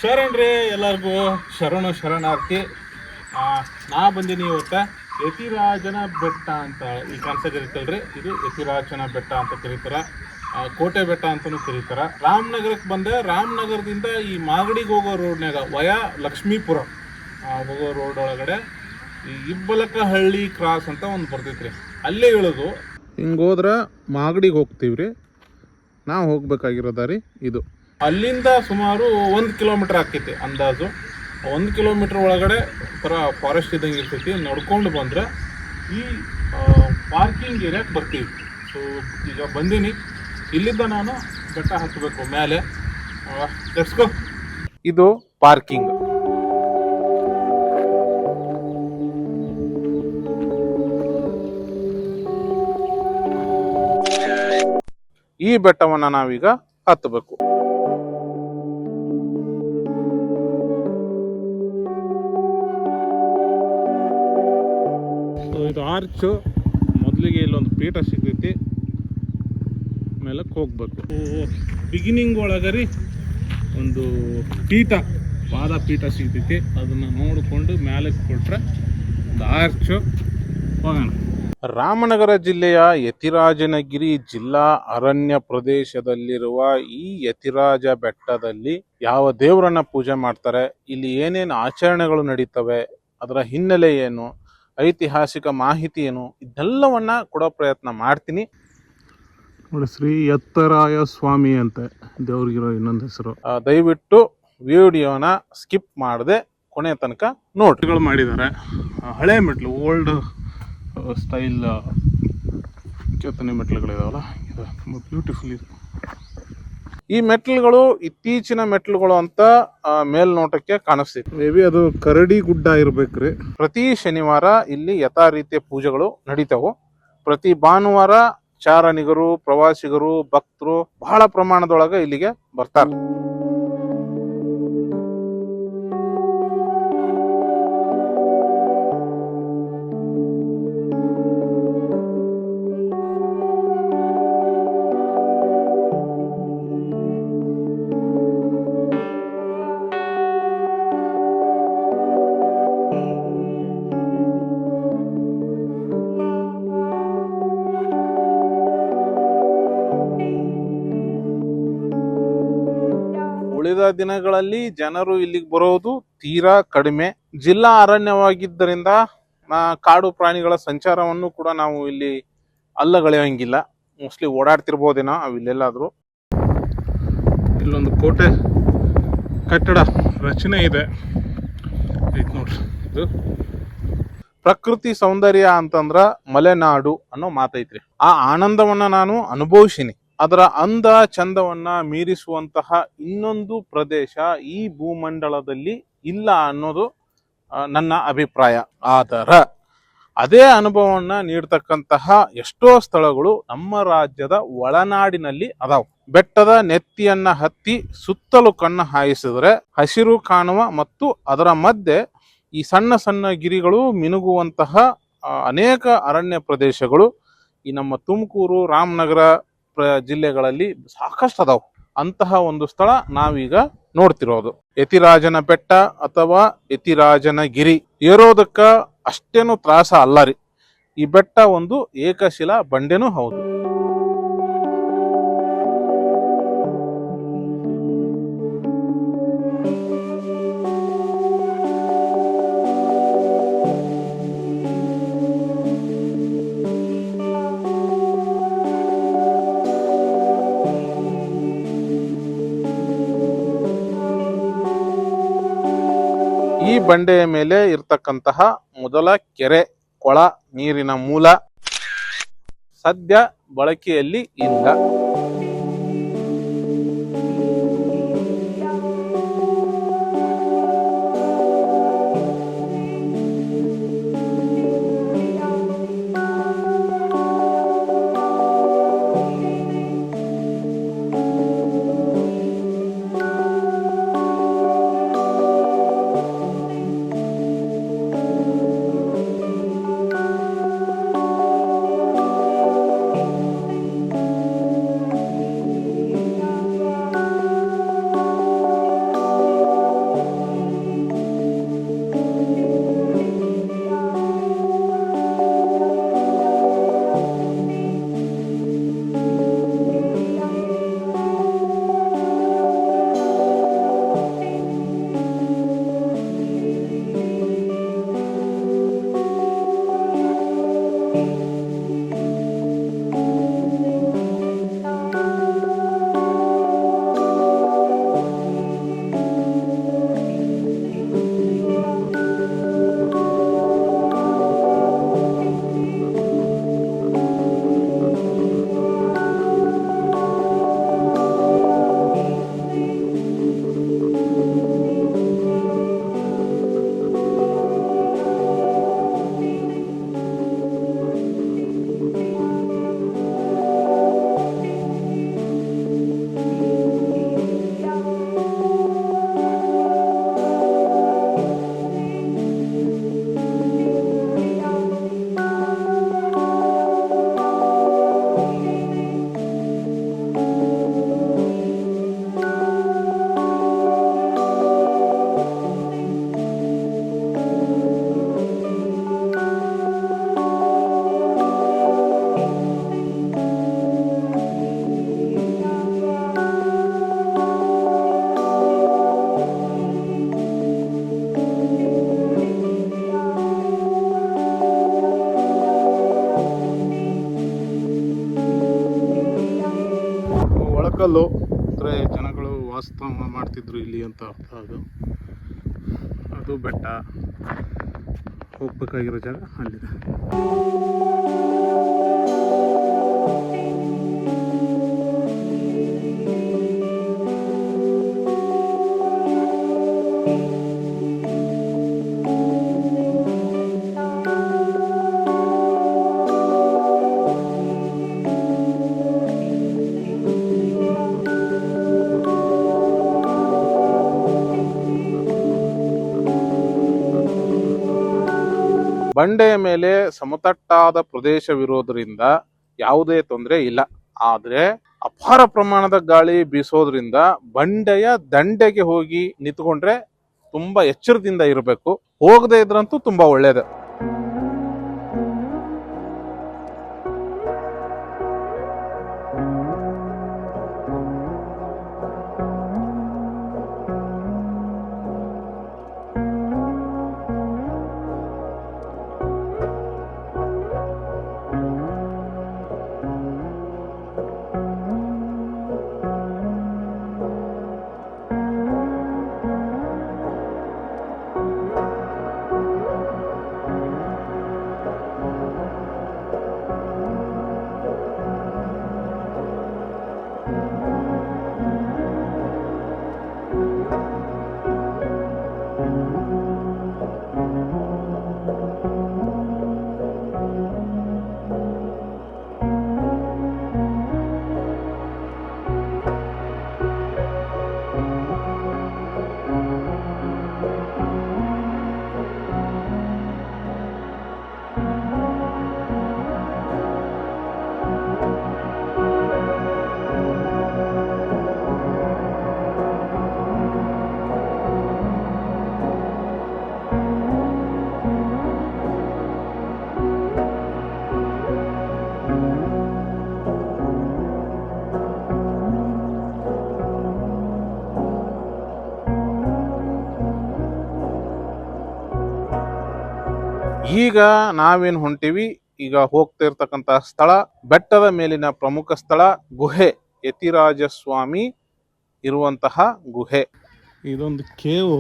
ಶರಣ್ರಿ ಎಲ್ಲರಿಗೂ ಶರಣಾರ್ಥಿ. ನಾ ಬಂದೀನಿ ಇವತ್ತು ಯತಿರಾಜನ ಬೆಟ್ಟ ಅಂತ ಈ ಕಾನ್ಸೆಪ್ಟ್ ಇರುತ್ತಲ್ರಿ, ಇದು ಯತಿರಾಜನ ಬೆಟ್ಟ ಅಂತ ಕರೀತಾರ, ಕೋಟೆ ಬೆಟ್ಟ ಅಂತಲೂ ಕರೀತಾರ. ರಾಮನಗರಕ್ಕೆ ಬಂದೆ. ರಾಮನಗರದಿಂದ ಈ ಮಾಗಡಿಗೆ ಹೋಗೋ ರೋಡ್ನಾಗ ವಯಾ ಲಕ್ಷ್ಮೀಪುರ ಹೋಗೋ ರೋಡ್ ಒಳಗಡೆ ಈ ಇಬ್ಬಲಕಹಳ್ಳಿ ಕ್ರಾಸ್ ಅಂತ ಒಂದು ಬರ್ತೈತ್ರಿ. ಅಲ್ಲೇ ಇಳಿದು ಹಿಂಗೆ ಹೋದ್ರೆ ಮಾಗಡಿಗೆ ಹೋಗ್ತೀವಿ ರೀ. ನಾವು ಹೋಗ್ಬೇಕಾಗಿರೋ ದಾರಿ ಇದು. ಅಲ್ಲಿಂದ ಸುಮಾರು 1 ಕಿಲೋಮೀಟ್ರ್ ಆಕೈತಿ ಅಂದಾಜು. 1 ಕಿಲೋಮೀಟ್ರ್ ಒಳಗಡೆ ಥರ ಫಾರೆಸ್ಟ್ ಇದ್ದಂಗೆ ಇರ್ತೈತಿ. ನಡ್ಕೊಂಡು ಬಂದರೆ ಈ ಪಾರ್ಕಿಂಗ್ ಏರಿಯಾಕ್ಕೆ ಬರ್ತೀವಿ. ಸೊ ಈಗ ಬಂದೀನಿ, ಇಲ್ಲಿಂದ ನಾನು ಬೆಟ್ಟ ಹತ್ತಬೇಕು ಮೇಲೆ. Let's go. ಇದು ಪಾರ್ಕಿಂಗ್. ಈ ಬೆಟ್ಟವನ್ನು ನಾವೀಗ ಹತ್ತಬೇಕು. ಇದು ಆರ್ಚು. ಮೊದಲಿಗೆ ಇಲ್ಲೊಂದು ಪೀಠ ಸಿಗ್ತೈತಿ, ಮೇಲಕ್ಕೆ ಹೋಗ್ಬೇಕು. ಬಿಗಿನಿಂಗ್ ಒಳಗರಿ ಒಂದು ಪಾದ ಪೀಠ ಸಿಗ್ತೈತಿ. ಅದನ್ನು ನೋಡಿಕೊಂಡು ಮೇಲಕ್ಕೆ ಕೊಟ್ರೆ ಒಂದು ಆರ್ಚು. ಹೋಗೋಣ. ರಾಮನಗರ ಜಿಲ್ಲೆಯ ಯತಿರಾಜನಗಿರಿ ಜಿಲ್ಲಾ ಅರಣ್ಯ ಪ್ರದೇಶದಲ್ಲಿರುವ ಈ ಯತಿರಾಜ ಬೆಟ್ಟದಲ್ಲಿ ಯಾವ ದೇವರನ್ನ ಪೂಜೆ ಮಾಡ್ತಾರೆ, ಇಲ್ಲಿ ಏನೇನು ಆಚರಣೆಗಳು ನಡೀತವೆ, ಅದರ ಹಿನ್ನೆಲೆ ಏನು, ಐತಿಹಾಸಿಕ ಮಾಹಿತಿ ಏನು, ಇದೆಲ್ಲವನ್ನ ಕೊಡೋ ಪ್ರಯತ್ನ ಮಾಡ್ತೀನಿ. ನೋಡಿ, ಶ್ರೀ ಎತ್ತರಾಯ ಸ್ವಾಮಿ ಅಂತ ದೇವ್ರಿಗಿರೋ ಇನ್ನೊಂದು ಹೆಸರು. ದಯವಿಟ್ಟು ವಿಡಿಯೋನ ಸ್ಕಿಪ್ ಮಾಡದೆ ಕೊನೆ ತನಕ ನೋಟ್ಗಳು ಮಾಡಿದ್ದಾರೆ. ಹಳೆ ಮೆಟ್ಲು, ಓಲ್ಡ್ ಸ್ಟೈಲ್ ಕೆತ್ತನೆ ಮೆಟ್ಲುಗಳಿದಾವಲ್ಲ, ಇದು ತುಂಬ ಬ್ಯೂಟಿಫುಲ್ ಇದೆ. ಈ ಮೆಟ್ಲುಗಳು ಇತ್ತೀಚಿನ ಮೆಟ್ಲುಗಳು ಅಂತ ಮೇಲ್ನೋಟಕ್ಕೆ ಕಾಣಿಸ್ತೈತಿ. ಮೇ ಬಿ ಅದು ಕರಡಿ ಗುಡ್ಡ ಇರ್ಬೇಕ್ರಿ. ಪ್ರತಿ ಶನಿವಾರ ಇಲ್ಲಿ ಯಥಾ ರೀತಿಯ ಪೂಜೆಗಳು ನಡೀತಾವು. ಪ್ರತಿ ಭಾನುವಾರ ಚಾರಣಿಗರು, ಪ್ರವಾಸಿಗರು, ಭಕ್ತರು ಬಹಳ ಪ್ರಮಾಣದೊಳಗೆ ಇಲ್ಲಿಗೆ ಬರ್ತಾರೆ. ಉಳಿದ ದಿನಗಳಲ್ಲಿ ಜನರು ಇಲ್ಲಿಗೆ ಬರೋದು ತೀರಾ ಕಡಿಮೆ. ಜಿಲ್ಲಾ ಅರಣ್ಯವಾಗಿದ್ದರಿಂದ ಕಾಡು ಪ್ರಾಣಿಗಳ ಸಂಚಾರವನ್ನು ಕೂಡ ನಾವು ಇಲ್ಲಿ ಅಲ್ಲಗಳೆಯಂಗಿಲ್ಲ. ಮೋಸ್ಟ್ಲಿ ಓಡಾಡ್ತಿರ್ಬೋದೇನೋ ಅವು ಇಲ್ಲೆಲ್ಲಾದ್ರೂ. ಇಲ್ಲೊಂದು ಕೋಟೆ ಕಟ್ಟಡ ರಚನೆ ಇದೆ ನೋಡ್ರಿ. ಇದು ಪ್ರಕೃತಿ ಸೌಂದರ್ಯ ಅಂತಂದ್ರ ಮಲೆನಾಡು ಅನ್ನೋ ಮಾತೈತ್ರಿ. ಆ ಆನಂದವನ್ನ ನಾನು ಅನುಭವಿಸಿನಿ. ಅದರ ಅಂದ ಚಂದವನ್ನ ಮೀರಿಸುವಂತಹ ಇನ್ನೊಂದು ಪ್ರದೇಶ ಈ ಭೂಮಂಡಲದಲ್ಲಿ ಇಲ್ಲ ಅನ್ನೋದು ನನ್ನ ಅಭಿಪ್ರಾಯ. ಆದರೆ ಅದೇ ಅನುಭವವನ್ನ ನೀಡ್ತಕ್ಕಂತಹ ಎಷ್ಟೋ ಸ್ಥಳಗಳು ನಮ್ಮ ರಾಜ್ಯದ ಒಳನಾಡಿನಲ್ಲಿ ಅದಾವ. ಬೆಟ್ಟದ ನೆತ್ತಿಯನ್ನ ಹತ್ತಿ ಸುತ್ತಲೂ ಕಣ್ಣು ಹಾಯಿಸಿದ್ರೆ ಹಸಿರು ಕಾಣುವ ಮತ್ತು ಅದರ ಮಧ್ಯೆ ಈ ಸಣ್ಣ ಸಣ್ಣ ಗಿರಿಗಳು ಮಿನುಗುವಂತಹ ಅನೇಕ ಅರಣ್ಯ ಪ್ರದೇಶಗಳು ಈ ನಮ್ಮ ತುಮಕೂರು, ರಾಮನಗರ ಜಿಲ್ಲೆಗಳಲ್ಲಿ ಸಾಕಷ್ಟು ಅದಾವ. ಅಂತಹ ಒಂದು ಸ್ಥಳ ನಾವೀಗ ನೋಡ್ತಿರೋದು ಯತಿರಾಜನ ಬೆಟ್ಟ ಅಥವಾ ಯತಿರಾಜನಗಿರಿ. ಏರೋದಕ್ಕ ಅಷ್ಟೇನು ತ್ರಾಸ ಅಲ್ಲ ರೀ. ಈ ಬೆಟ್ಟ ಒಂದು ಏಕಶಿಲಾ ಬಂಡೆನೂ ಹೌದು. ಈ ಬಂಡೆಯ ಮೇಲೆ ಇರ್ತಕ್ಕಂತಹ ಮೊದಲ ಕೆರೆ, ಕೊಳ, ನೀರಿನ ಮೂಲ ಸದ್ಯ ಬಳಕೆಯಲ್ಲಿ ಇಲ್ಲ. ಕಲ್ಲು ಅಂದರೆ ಜನಗಳು ವಾಸ್ತವ ಮಾಡ್ತಿದ್ರು ಇಲ್ಲಿ ಅಂತ ಅರ್ಥ. ಅದು ಬೆಟ್ಟ, ಹೋಗ್ಬೇಕಾಗಿರೋ ಜಾಗ ಅಲ್ಲಿದೆ. ಬಂಡೆಯ ಮೇಲೆ ಸಮತಟ್ಟಾದ ಪ್ರದೇಶವಿರೋದ್ರಿಂದ ಯಾವುದೇ ತೊಂದರೆ ಇಲ್ಲ. ಆದ್ರೆ ಅಪಾರ ಪ್ರಮಾಣದ ಗಾಳಿ ಬೀಸೋದ್ರಿಂದ ಬಂಡೆಯ ದಂಡೆಗೆ ಹೋಗಿ ನಿಂತ್ಕೊಂಡ್ರೆ ತುಂಬಾ ಎಚ್ಚರದಿಂದ ಇರಬೇಕು. ಹೋಗದೆ ಇದ್ರಂತೂ ತುಂಬಾ ಒಳ್ಳೇದು. ಈಗ ನಾವೇನು ಹೊಂಟಿವಿ, ಈಗ ಹೋಗ್ತಾ ಇರ್ತಕ್ಕಂಥ ಸ್ಥಳ ಬೆಟ್ಟದ ಮೇಲಿನ ಪ್ರಮುಖ ಸ್ಥಳ ಗುಹೆ, ಯತಿರಾಜ ಸ್ವಾಮಿ ಇರುವಂತಹ ಗುಹೆ. ಇದೊಂದು ಕೇವು.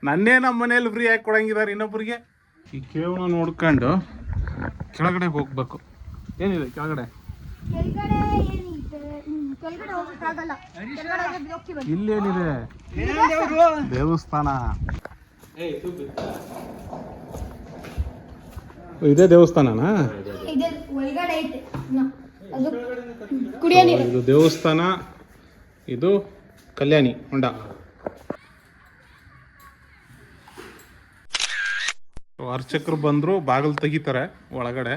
ನನ್ನೇ ನಮ್ಮ ಮನೇಲಿ ಫ್ರೀ ಆಗಿ ಕೊಡಂಗಿದ್ದಾರೆ ಇನ್ನೊಬ್ಬರಿಗೆ. ಈ ಕೇವ್ನ ನೋಡ್ಕೊಂಡು ಕೆಳಗಡೆ ಹೋಗ್ಬೇಕು. ಏನಿದೆ ಕೆಳಗಡೆ? ಇಲ್ಲೇನಿದೆ? ದೇವಸ್ಥಾನ. ಇದೇ ದೇವಸ್ಥಾನನಾ? ಇದು ದೇವಸ್ಥಾನ, ಇದು ಕಲ್ಯಾಣಿ ಹೊಂಡ. ಅರ್ಚಕರು ಬಂದ್ರು ಬಾಗಿಲು ತೆಗಿತಾರೆ ಒಳಗಡೆ.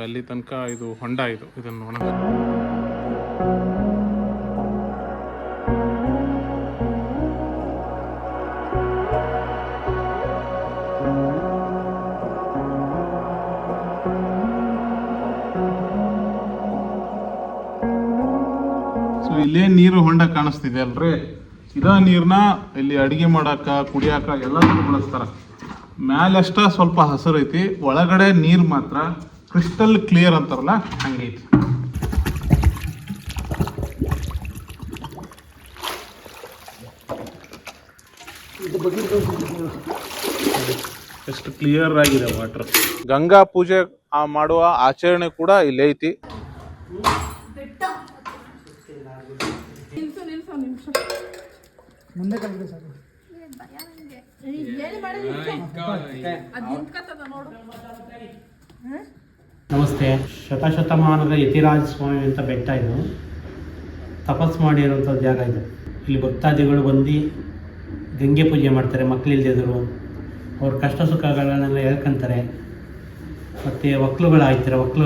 ಅಲ್ಲಿ ತನಕ ಇದು ಹೊಂಡ. ಇದನ್ನು ನೋಡೋಣ. ಇಲ್ಲೇ ನೀರು ಹೊಂಡ ಕಾಣಿಸ್ತಿದೆ ಅಲ್ರಿ, ಇದ ನೀರ್ನ ಇಲ್ಲಿ ಅಡಿಗೆ ಮಾಡಾಕ, ಕುಡಿಯಾಕ ಎಲ್ಲದಕ್ಕೂ ಬಳಸ್ತಾರ. ಮ್ಯಾಲಷ್ಟ ಸ್ವಲ್ಪ ಹಸಿರು ಐತಿ, ಒಳಗಡೆ ನೀರ್ ಮಾತ್ರ ಕ್ರಿಸ್ಟಲ್ ಕ್ಲಿಯರ್ ಅಂತಾರಲ್ಲ ಹಂಗೈತಿ. ಎಷ್ಟು ಕ್ಲಿಯರ್ ಆಗಿದೆ ವಾಟರ್. ಗಂಗಾ ಪೂಜೆ ಮಾಡುವ ಆಚರಣೆ ಕೂಡ ಇಲ್ಲೇ ಐತಿ. ನಮಸ್ತೆ. ಶತಶತಮಾನದ ಯತಿರಾಜ ಸ್ವಾಮಿ ಅಂತ ಬೆಟ್ಟ. ಇದು ತಪಸ್ ಮಾಡಿರುವಂಥ ಜಾಗ. ಇದು ಇಲ್ಲಿ ಭಕ್ತಾದಿಗಳು ಬಂದು ಗಂಗೆ ಪೂಜೆ ಮಾಡ್ತಾರೆ. ಮಕ್ಕಳಿಲ್ದಿದ್ರು ಅವ್ರ ಕಷ್ಟ ಸುಖಗಳನ್ನೆಲ್ಲ ಹೇಳ್ಕೊಂತಾರೆ. ಮತ್ತು ಒಕ್ಕಲು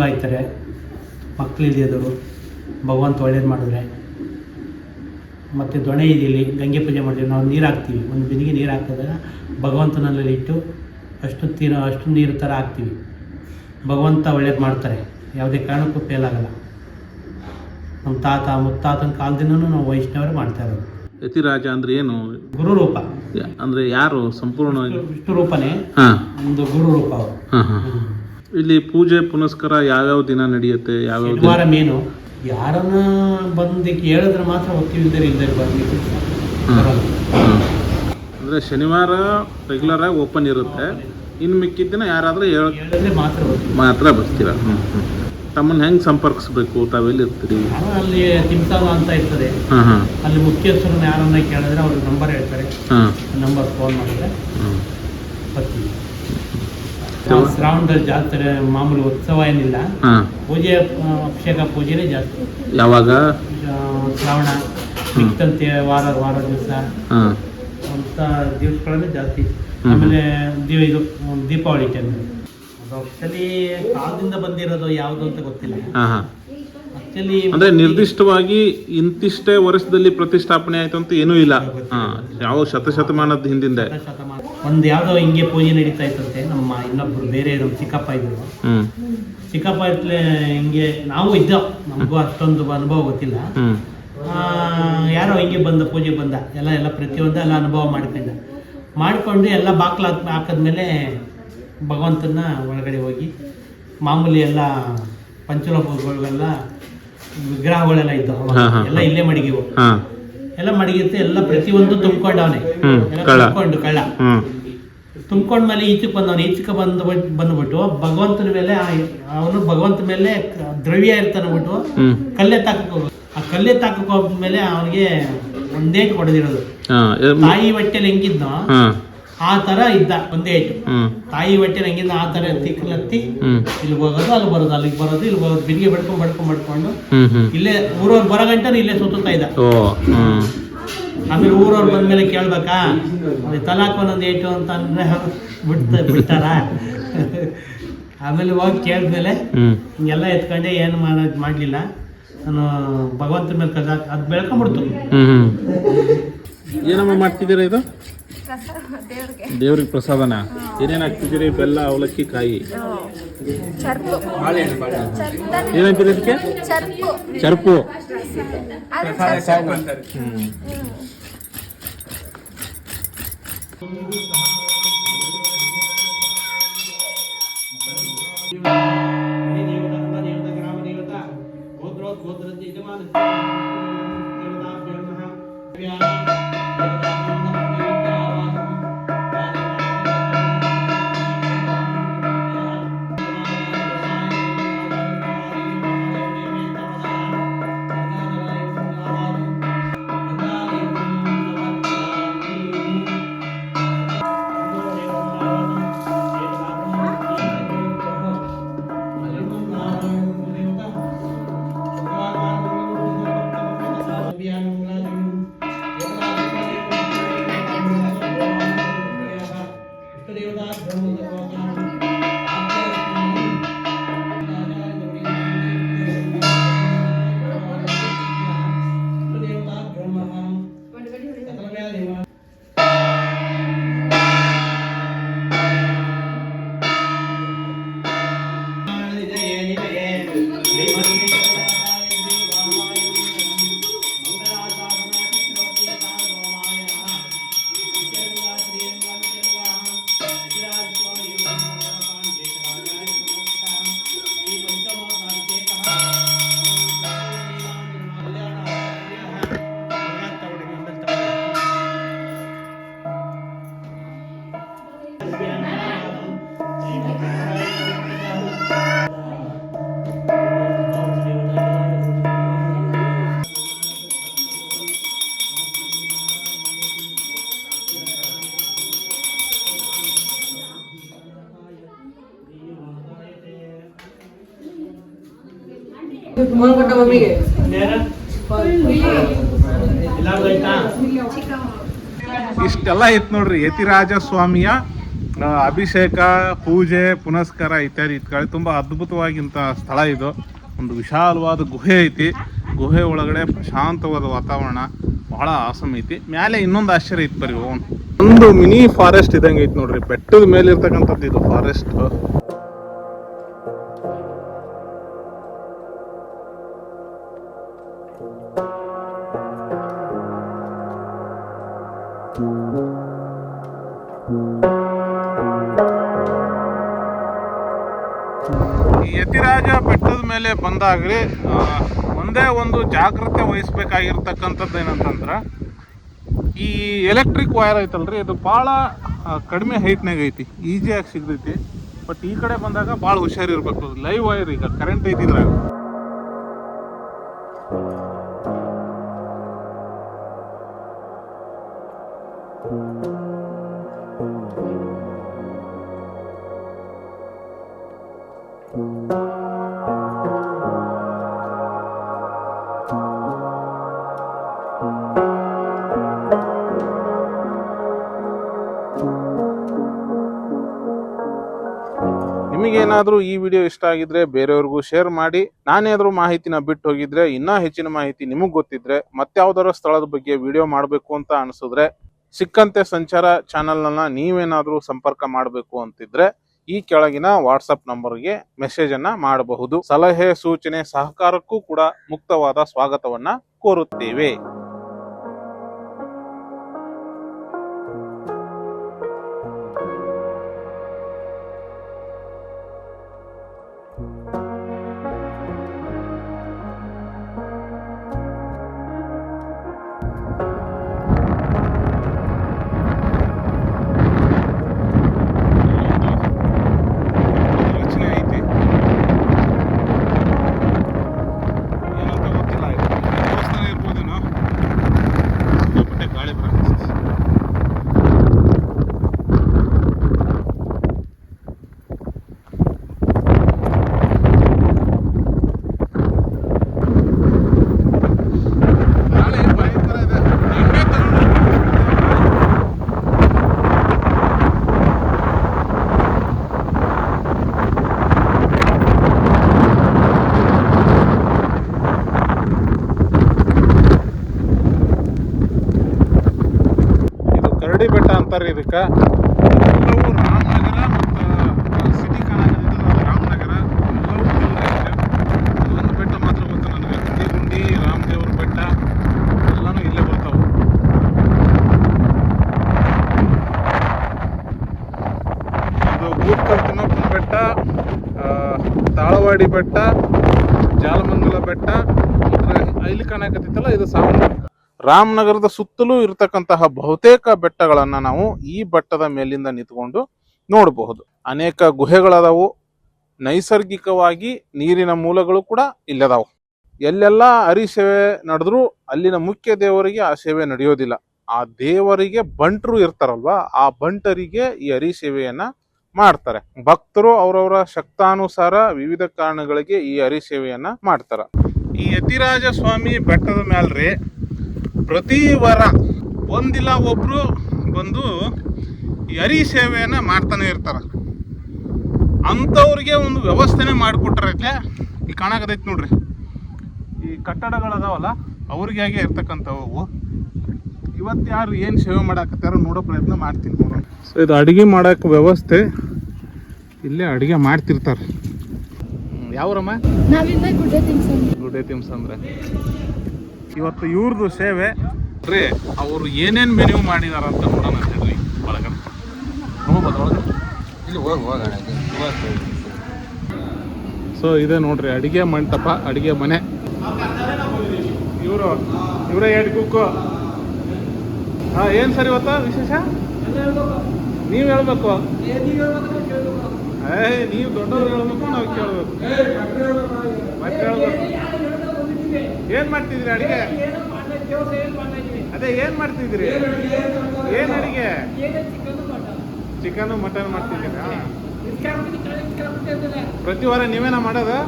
ಆಯ್ತಾರೆ. ಮಕ್ಕಳಿಲ್ದಿದ್ರು ಭಗವಂತ ಒಳ್ಳೇದು ಮಾಡಿದ್ರೆ. ಮತ್ತು ದೊಣೆ ಇದೆ. ಇಲ್ಲಿ ಗಂಗೆ ಪೂಜೆ ಮಾಡ್ತೀವಿ ನಾವು. ನೀರು ಹಾಕ್ತೀವಿ, ಒಂದು ಬಿಂದಿಗೆ ನೀರು ಹಾಕಿದಾಗ ಭಗವಂತನಲ್ಲಿ ಇಟ್ಟು ಅಷ್ಟು ನೀರು ಥರ ಹಾಕ್ತೀವಿ. ಭಗವಂತ ಒಳ್ಳೇದು ಮಾಡ್ತಾರೆ, ಯಾವುದೇ ಕಾರಣಕ್ಕೂ ಫೇಲ್ ಆಗಲ್ಲ. ನಮ್ಮ ತಾತ ಮುತ್ತಾತನ ಕಾಲದಿಂದನೂ ನಾವು ವೈಷ್ಣವರು ಮಾಡ್ತಾ ಇರೋದು. ಯತಿರಾಜ ಅಂದ್ರೆ ಏನು? ಗುರು ರೂಪ. ಅಂದ್ರೆ ಯಾರು? ಸಂಪೂರ್ಣ ವಿಷ್ಣು ರೂಪನೇ ಒಂದು ಗುರು ರೂಪ ಅವರು. ಇಲ್ಲಿ ಪೂಜೆ ಪುನಸ್ಕಾರ ಯಾವ್ಯಾವ ದಿನ ನಡೆಯುತ್ತೆ? ಯಾವ್ಯಾವ ದಿನ? ಶನಿವಾರ ಮೇನು. ಯಾರನ್ನ ಬಂದು ಹೇಳಿದ್ರೆ ಮಾತ್ರ ಹೋಗ್ತೀವಿ, ಇಲ್ದರೆ ಬರ್ಲಿಕ್ಕೆ ಬರಲ್ಲ. ಅಂದರೆ ಶನಿವಾರ ರೆಗ್ಯುಲರ್ ಆಗಿ ಓಪನ್ ಇರುತ್ತೆ, ಇನ್ನು ಮಿಕ್ಕಿದ ದಿನ ಯಾರಾದರೂ ಹೇಳಿದ್ರೆ ಮಾತ್ರ ಹೋಗ್ತೀವಿ. ಮಾತ್ರ ಬರ್ತೀರ. ತಮ್ಮನ್ನು ಹೆಂಗೆ ಸಂಪರ್ಕಿಸ್ಬೇಕು? ತಾವೆಲ್ಲಿ ಇರ್ತೀರಿ? ಅಲ್ಲಿ ತಿಮ್ಸಾಲ ಅಂತ ಇರ್ತದೆ, ಹಾಂ ಹಾಂ, ಅಲ್ಲಿ ಮುಖ್ಯಸ್ಥರನ್ನ ಯಾರನ್ನ ಕೇಳಿದ್ರೆ ಅವ್ರಿಗೆ ನಂಬರ್ ಹೇಳ್ತಾರೆ, ಹಾಂ, ನಂಬರ್ ಫೋನ್ ಮಾಡಿದ್ರೆ ಹಾಂ. ಬರ್ತೀವಿ. ಶ್ರಾವಣದಲ್ಲಿ ಜಾಸ್ತಿ ಮಾಮೂಲಿ ಉತ್ಸವ ಏನಿಲ್ಲ, ಹಾಂ. ಪೂಜೆ ಅಭಿಷೇಕ ಪೂಜೆನೇ ಜಾಸ್ತಿ. ಯಾವಾಗ? ಶ್ರಾವಣ ಸಿಕ್ತಂತೆ ವಾರ ದಿವಸ ಹಾಂ, ಅಂತ ದಿವಸಗಳನ್ನೇ ಜಾಸ್ತಿ. ಆಮೇಲೆ ಇದು ದೀಪಾವಳಿ ಟೈಮ್ ಅದು ಆಕ್ಚುಲಿ ಕಾಲದಿಂದ ಬಂದಿರೋದು ಯಾವುದು ಅಂತ ಗೊತ್ತಿಲ್ಲ. ಹಾಂ ಹಾಂ. ಆಕ್ಚುಲಿ ಅಂದರೆ ನಿರ್ದಿಷ್ಟವಾಗಿ ಇಂತಿಷ್ಟೇ ವರ್ಷದಲ್ಲಿ ಪ್ರತಿಷ್ಠಾಪನೆ ಆಯಿತು ಅಂತ ಏನೂ ಇಲ್ಲ. ಹಾಂ, ಯಾವ ಶತಮಾನದ ಹಿಂದಿಂದ ಒಂದು ಯಾವುದೋ ಹಿಂಗೆ ಪೂಜೆ ನಡೀತಾ ಇತ್ತಂತೆ. ನಮ್ಮ ಇನ್ನೊಬ್ರು ಬೇರೆ ನಮ್ಮ ಚಿಕ್ಕಪ್ಪ ಇದ್ರು. ಚಿಕ್ಕಪ್ಪ ಇತ್ತಲೇ ಹಿಂಗೆ ನಾವು ಇದ್ದೋ, ನಮಗೂ ಅಷ್ಟೊಂದು ಅನುಭವ ಗೊತ್ತಿಲ್ಲ. ಯಾರೋ ಹಿಂಗೆ ಬಂದ ಪೂಜೆ ಬಂದ, ಎಲ್ಲ ಪ್ರತಿಯೊಂದು ಎಲ್ಲ ಅನುಭವ ಮಾಡಿಕೊಂಡು ಎಲ್ಲ ಬಾಕ್ಲ ಹಾಕಿದ್ಮೇಲೆ ಭಗವಂತನ ಒಳಗಡೆ ಹೋಗಿ ಮಾಮೂಲಿ ಎಲ್ಲ ಪಂಚಲೋಕಗಳೆಲ್ಲ ವಿಗ್ರಹಗಳೆಲ್ಲ ಇದ್ದವು, ಎಲ್ಲ ಇಲ್ಲೇ ಮಡಗಿವು. ಎಲ್ಲ ಮಡಗಿರುತ್ತೆ, ಎಲ್ಲ ಪ್ರತಿಯೊಂದು ತುಂಬ್ಕೊಂಡವನೆ, ತುಂಬ್ಕೊಂಡು ಕಳ್ಳ ತುಂಬ್ಕೊಂಡ್ಮೇಲೆ ಈಚಕ್ಕೆ ಬಂದವನು. ಈಚಕ್ಕೆ ಬಂದ್ಬಿಟ್ಟು ಭಗವಂತನ ಮೇಲೆ ಅವನು ಭಗವಂತ ಮೇಲೆ ದ್ರವ್ಯ ಇರ್ತಾನಬಿಟ್ಟು ಕಲ್ಲೆತ್ತಾಕಕ್ಕೆ ಹೋಗೋದು. ಆ ಕಲ್ಲೆತ್ತಾಕಕ್ಕೆ ಹೋದ್ಮೇಲೆ ಅವನಿಗೆ ಒಂದೇ ಹೊಡೆದಿರೋದು. ತಾಯಿ ಹೊಟ್ಟೆಲಿ ಹೆಂಗಿದ್ನೋ ಆ ತರ ಇದ್ದ, ಒಂದೇ ಏಟು. ತಾಯಿ ಹೊಟ್ಟೆಲಿ ಹೆಂಗಿದ್ದ ಆ ತರ ತಿಕ್ಕಲತ್ತಿ ಇಲ್ಲಿ ಹೋಗೋದು, ಅಲ್ಲಿ ಬರೋದು, ಅಲ್ಲಿಗೆ ಬರೋದು, ಇಲ್ಲಿ ಬರೋದು, ಬಿಡಿಗೆ ಬಡ್ಕೊಂಡು ಇಲ್ಲೇ ಊರವ್ರು ಬರೋ ಗಂಟೆ ಇಲ್ಲೇ ಸುತ್ತಾ ಇದ್ದ. ಆಮೇಲೆ ಊರವ್ರು ಬಂದ್ಮೇಲೆ ಕೇಳ್ಬೇಕಾ ತಲಾಕ್ ಒಂದೊಂದು ಏಟು ಅಂತ ಅಂದ್ರೆ ಬಿಡ್ತಾರ. ಆಮೇಲೆ ಹೋಗಿ ಕೇಳಿದ್ಮೇಲೆ ಹಿಂಗೆಲ್ಲ ಎತ್ಕೊಂಡೆ ಏನು ಮಾಡಲಿಲ್ಲ ನಾನು, ಭಗವಂತನ ಮೇಲೆ ಅದು ಬೆಳ್ಕೊಂಡ್ಬಿಡ್ತು. ಏನಮ್ಮ ಮಾಡ್ತಿದ್ದೀರಾ? ಇದು ದೇವ್ರಿಗೆ ಪ್ರಸಾದನ. ಏನೇನು ಹಾಕ್ತಿದ್ದೀರಿ? ಬೆಲ್ಲ, ಅವಲಕ್ಕಿ, ಕಾಯಿ, ಏನಂತೀರಿ ಇದಕ್ಕೆ? ಚರ್ಪು. ಇಷ್ಟೆಲ್ಲ ಇತ್ತು ನೋಡ್ರಿ ಯತಿರಾಜ ಸ್ವಾಮಿಯ ಅಭಿಷೇಕ, ಪೂಜೆ, ಪುನಸ್ಕಾರ ಇತ್ಯಾದಿ ಇತ್ಕೊಳ್ಳಿ. ತುಂಬ ಅದ್ಭುತವಾಗಿಂಥ ಸ್ಥಳ ಇದು. ಒಂದು ವಿಶಾಲವಾದ ಗುಹೆ ಐತಿ. ಗುಹೆ ಒಳಗಡೆ ಪ್ರಶಾಂತವಾದ ವಾತಾವರಣ, ಬಹಳ ಆಸಮ್ ಐತಿ. ಮ್ಯಾಲೆ ಇನ್ನೊಂದು ಆಶ್ಚರ್ಯ ಐತಿ ಬರ್ರಿ, ಒಂದು ಮಿನಿ ಫಾರೆಸ್ಟ್ ಇದಂಗೆ ಐತಿ ನೋಡ್ರಿ. ಬೆಟ್ಟದ ಮೇಲೆ ಇರ್ತಕ್ಕಂಥದ್ದು ಇದು ಫಾರೆಸ್ಟ್. ಈ ಯತಿರಾಜ ಬೆಟ್ಟದ ಮೇಲೆ ಬಂದಾಗಲೇ ಒಂದೇ ಒಂದು ಜಾಗ್ರತೆ ವಹಿಸ್ಬೇಕಾಗಿರ್ತಕ್ಕಂಥದ್ದು ಏನಂತಂದ್ರೆ ಈ ಎಲೆಕ್ಟ್ರಿಕ್ ವೈರ್ ಐತಲ್ರಿ ಇದು ಭಾಳ ಕಡಿಮೆ ಹೈಟ್ನಾಗ ಐತಿ, ಈಸಿಯಾಗಿ ಸಿಗ್ತೈತಿ. ಬಟ್ ಈ ಕಡೆ ಬಂದಾಗ ಭಾಳ ಹುಷಾರಿರ್ಬೇಕು. ಲೈವ್ ವೈರ್, ಈಗ ಕರೆಂಟ್ ಐತಿದ್ರಾಗ. ನಿಮಗೇನಾದರೂ ಈ ವಿಡಿಯೋ ಇಷ್ಟ ಆಗಿದ್ರೆ ಬೇರೆಯವ್ರಿಗೂ ಶೇರ್ ಮಾಡಿ. ನಾನೇನಾದ್ರೂ ಮಾಹಿತಿನ ಬಿಟ್ಟು ಹೋಗಿದ್ರೆ, ಇನ್ನೂ ಹೆಚ್ಚಿನ ಮಾಹಿತಿ ನಿಮಗೆ ಗೊತ್ತಿದ್ರೆ, ಮತ್ತಾವ್ದಾರ ಸ್ಥಳದ ಬಗ್ಗೆ ವಿಡಿಯೋ ಮಾಡಬೇಕು ಅಂತ ಅನಿಸಿದ್ರೆ, ಸಿಕ್ಕಂತೆ ಸಂಚಾರ ಚಾನಲ್ನ ನೀವೇನಾದರೂ ಸಂಪರ್ಕ ಮಾಡಬೇಕು ಅಂತಿದ್ರೆ ಈ ಕೆಳಗಿನ ವಾಟ್ಸಪ್ ನಂಬರ್ಗೆ ಮೆಸೇಜ್ ಅನ್ನ ಮಾಡಬಹುದು. ಸಲಹೆ, ಸೂಚನೆ, ಸಹಕಾರಕ್ಕೂ ಕೂಡ ಮುಕ್ತವಾದ ಸ್ವಾಗತವನ್ನ ಕೋರುತ್ತೇವೆ. ಬೆಟ್ಟ ಅಂತಾರೆ ಇದಕ್ಕೆ. ಎಲ್ಲವೂ ರಾಮನಗರ ಮತ್ತು ಸಿಟಿ ಕಾಣಕತ್ತಿದ್ದಲ್ಲ ರಾಮನಗರ, ಎಲ್ಲವೂ ಒಂದು ಬೆಟ್ಟ ಮಾತ್ರ ಗೊತ್ತು ನನಗೆ. ಗುಂಡಿ, ರಾಮದೇವ್ರ ಬೆಟ್ಟ ಎಲ್ಲನೂ ಇಲ್ಲೇ ಬರ್ತಾವೆ. ಇದು ಬೂತ್ಕಲ್ ತಿಮ್ಮಪ್ಪನ ಬೆಟ್ಟ, ತಾಳವಾಡಿ ಬೆಟ್ಟ, ಜಾಲಮಂಗಲ ಬೆಟ್ಟ, ಇಲ್ಲಿ ಕಾಣಕತ್ತಿತ್ತಲ್ಲ ಇದು ಸಾವನ. ರಾಮನಗರದ ಸುತ್ತಲೂ ಇರತಕ್ಕಂತಹ ಬಹುತೇಕ ಬೆಟ್ಟಗಳನ್ನ ನಾವು ಈ ಬೆಟ್ಟದ ಮೇಲಿಂದ ನಿಂತ್ಕೊಂಡು ನೋಡಬಹುದು. ಅನೇಕ ಗುಹೆಗಳದಾವು. ನೈಸರ್ಗಿಕವಾಗಿ ನೀರಿನ ಮೂಲಗಳು ಕೂಡ ಇಲ್ಲದಾವು. ಎಲ್ಲೆಲ್ಲ ಹರಿಸೇವೆ ನಡೆದ್ರೂ ಅಲ್ಲಿನ ಮುಖ್ಯ ದೇವರಿಗೆ ಆ ಸೇವೆ ನಡೆಯೋದಿಲ್ಲ. ಆ ದೇವರಿಗೆ ಬಂಟರು ಇರ್ತಾರಲ್ವಾ, ಆ ಬಂಟರಿಗೆ ಈ ಹರಿಸೇವೆಯನ್ನ ಮಾಡ್ತಾರೆ. ಭಕ್ತರು ಅವರವರ ಶಕ್ತಾನುಸಾರ ವಿವಿಧ ಕಾರಣಗಳಿಗೆ ಈ ಹರಿಸೇವೆಯನ್ನ ಮಾಡ್ತಾರ. ಈ ಯತಿರಾಜ ಸ್ವಾಮಿ ಬೆಟ್ಟದ ಮ್ಯಾಲ್ರಿ ಪ್ರತಿ ವಾರ ಒಂದಿಲ್ಲ ಒಬ್ರು ಬಂದು ಈ ಹರಿ ಸೇವೆಯನ್ನ ಮಾಡ್ತಾನೆ ಇರ್ತಾರ. ಅಂಥವ್ರಿಗೆ ಒಂದು ವ್ಯವಸ್ಥೆನೇ ಮಾಡಿಕೊಟ್ರೈತೆ. ಈ ಕಾಣಕತೈತಿ ನೋಡ್ರಿ, ಈ ಕಟ್ಟಡಗಳದಾವಲ್ಲ ಅವ್ರಿಗೆ ಹಾಗೆ ಇರ್ತಕ್ಕಂಥವು. ಇವತ್ತು ಯಾರು ಏನು ಸೇವೆ ಮಾಡಾಕತ್ತಾರ ನೋಡೋ ಪ್ರಯತ್ನ ಮಾಡ್ತೀನಿ. ಸೊ ಇದು ಅಡುಗೆ ಮಾಡೋಕೆ ವ್ಯವಸ್ಥೆ, ಇಲ್ಲೇ ಅಡುಗೆ ಮಾಡ್ತಿರ್ತಾರೆ. ಯಾವ್ರಮ್ಮ? ಗುಡ್ಡೆ ತಿಮ್ಸಂದ್ರೆ ಇವತ್ತು ಇವ್ರದ್ದು ಸೇವೆ ರೀ. ಅವರು ಏನೇನು ಮೆನ್ಯೂ ಮಾಡಿದಾರಂತ ನೋಡೋಣ ಹೇಳ್ರಿ. ಒಳಗಡೆ ಸೊ ಇದೆ ನೋಡ್ರಿ ಅಡಿಗೆ ಮಂಟಪ, ಅಡಿಗೆ ಮನೆ. ಇವರೇ ಹೆಡ್ ಕುಕ್ಕು. ಏನು ಸರ್ ಇವತ್ತು ವಿಶೇಷ? ನೀವು ಹೇಳ್ಬೇಕು. ನೀವು ದೊಡ್ಡವ್ರು ಹೇಳ್ಬೇಕು, ನಾವು ಕೇಳ್ಬೇಕು. ಮತ್ತೆ ಹೇಳ್ಬೇಕು. ಏನ್ ಮಾಡ್ತಿದ್ರಿ ಅಡಿಗೆ? ಅದೇ ಏನ್ ಮಾಡ್ತಿದ್ರಿ? ಏನ್ ಅಡಿಗೆ? ಚಿಕನ್ ಮಟನ್ ಮಾಡ್ತಿದ್ದೀರಾ? ಪ್ರತಿ ವಾರ ನೀವೇನ ಮಾಡೋದು?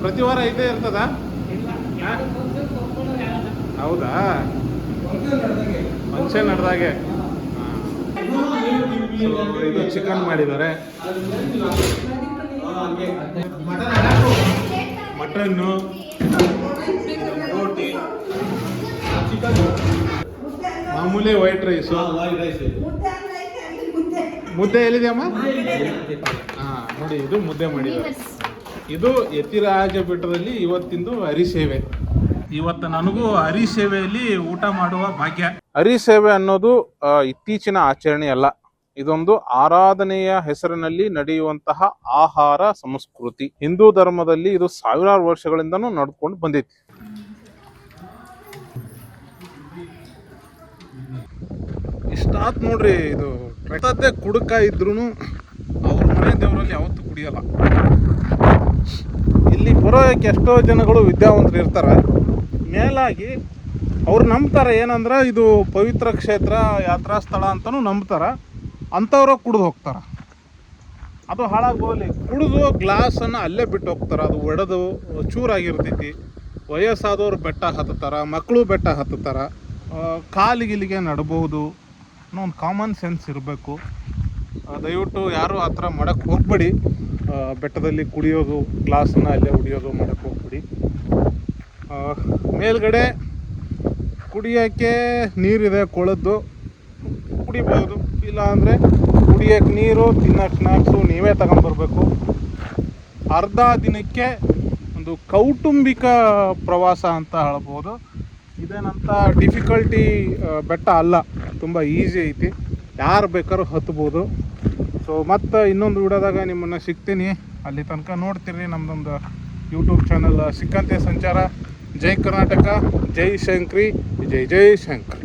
ಪ್ರತಿ ವಾರ ಇದೇ ಇರ್ತದ? ಹೌದಾ? ಫಂಕ್ಷನ್ ನಡೆದಾಗೆ. ಇದು ಚಿಕನ್ ಮಾಡಿದ್ದಾರೆ, ಮಟನ್ನು, ರೋಟಿ, ಚಿಕನ್, ಮಾಮೂಲಿ ವೈಟ್ ರೈಸು. ಮುದ್ದೆ ಎಲ್ಲಿದೆಯಮ್ಮ? ನೋಡಿ ಇದು ಮುದ್ದೆ ಮಾಡಿದ್ದಾರೆ. ಇದು ಯತಿರಾಜ ಬೆಟ್ಟದಲ್ಲಿ ಇವತ್ತಿಂದು ಹರಿಸೇವೆ. ಇವತ್ತು ನನಗೂ ಹರಿಸೇವೆಯಲ್ಲಿ ಊಟ ಮಾಡುವ ಭಾಗ್ಯ. ಹರಿಸೇವೆ ಅನ್ನೋದು ಇತ್ತೀಚಿನ ಆಚರಣೆ ಅಲ್ಲ. ಇದೊಂದು ಆರಾಧನೆಯ ಹೆಸರಿನಲ್ಲಿ ನಡೆಯುವಂತಹ ಆಹಾರ ಸಂಸ್ಕೃತಿ. ಹಿಂದೂ ಧರ್ಮದಲ್ಲಿ ಇದು ಸಾವಿರಾರು ವರ್ಷಗಳಿಂದನೂ ನಡ್ಕೊಂಡು ಬಂದೈತಿ. ಇಷ್ಟಾತ್ ನೋಡ್ರಿ, ಇದು ಕೆಟ್ಟದ್ದೇ ಕುಡುಕ ಇದ್ರೂ ಅವ್ರ ಮನೆ ದೇವರಲ್ಲಿ ಯಾವತ್ತೂ ಕುಡಿಯಲ್ಲ. ಇಲ್ಲಿ ಬರೋಕ್ಕೆ ಎಷ್ಟೋ ಜನಗಳು ವಿದ್ಯಾವಂತರು ಇರ್ತಾರೆ. ಮೇಲಾಗಿ ಅವ್ರು ನಂಬ್ತಾರೆ ಏನಂದ್ರೆ ಇದು ಪವಿತ್ರ ಕ್ಷೇತ್ರ, ಯಾತ್ರಾ ಸ್ಥಳ ಅಂತಲೂ ನಂಬ್ತಾರೆ. ಅಂಥವ್ರು ಕುಡಿದು ಹೋಗ್ತಾರೆ. ಅದು ಹಾಳಾಗೋಲಿ, ಕುಡಿದು ಗ್ಲಾಸನ್ನು ಅಲ್ಲೇ ಬಿಟ್ಟು ಹೋಗ್ತಾರೆ. ಅದು ಒಡೆದು ಚೂರಾಗಿರ್ತೈತಿ. ವಯಸ್ಸಾದವ್ರು ಬೆಟ್ಟ ಹತ್ತುತ್ತಾರೆ, ಮಕ್ಕಳು ಬೆಟ್ಟ ಹತ್ತುತ್ತಾರೆ, ಕಾಲಿಗಿಲಿಗೆ ನಡ್ಬೋದು ಅನ್ನೋ ಒಂದು ಕಾಮನ್ ಸೆನ್ಸ್ ಇರಬೇಕು. ದಯವಿಟ್ಟು ಯಾರು ಆ ಥರ ಮಾಡೋಕ್ಕೆ ಹೋಗ್ಬೇಡಿ. ಬೆಟ್ಟದಲ್ಲಿ ಕುಡಿಯೋದು, ಗ್ಲಾಸನ್ನು ಅಲ್ಲೇ ಹೊಡಿಯೋದು ಮಾಡೋಕ್ಕೆ ಹೋಗ್ಬೇಡಿ. ಮೇಲ್ಗಡೆ ಕುಡಿಯೋಕ್ಕೆ ನೀರಿದೆ, ಕೊಳದ್ದು ಕುಡಿಬೋದು. ಇಲ್ಲ ಅಂದರೆ ಕುಡಿಯೋಕ್ಕೆ ನೀರು, ತಿನ್ನೋಕ್ಕೆ ಸ್ನ್ಯಾಕ್ಸು ನೀವೇ ತಗೊಂಬರ್ಬೇಕು. ಅರ್ಧ ದಿನಕ್ಕೆ ಒಂದು ಕೌಟುಂಬಿಕ ಪ್ರವಾಸ ಅಂತ ಹೇಳ್ಬೋದು. ಇದೇನಂತ ಡಿಫಿಕಲ್ಟಿ ಬೆಟ್ಟ ಅಲ್ಲ, ತುಂಬ ಈಸಿ ಐತಿ, ಯಾರು ಬೇಕಾದ್ರೂ ಹತ್ಬೋದು. ಸೊ ಮತ್ತು ಇನ್ನೊಂದು ವಿಡಿಯೋದಾಗ ನಿಮ್ಮನ್ನು ಸಿಗ್ತೀನಿ. ಅಲ್ಲಿ ತನಕ ನೋಡ್ತೀರಿ ನಮ್ಮದೊಂದು ಯೂಟ್ಯೂಬ್ ಚಾನಲ್ ಸಿಕ್ಕಂತೆ ಸಂಚಾರ. ಜೈ ಕರ್ನಾಟಕ, ಜೈ ಶಂಕ್ರಿ, ಜೈ ಜೈ ಶಂಕರ್.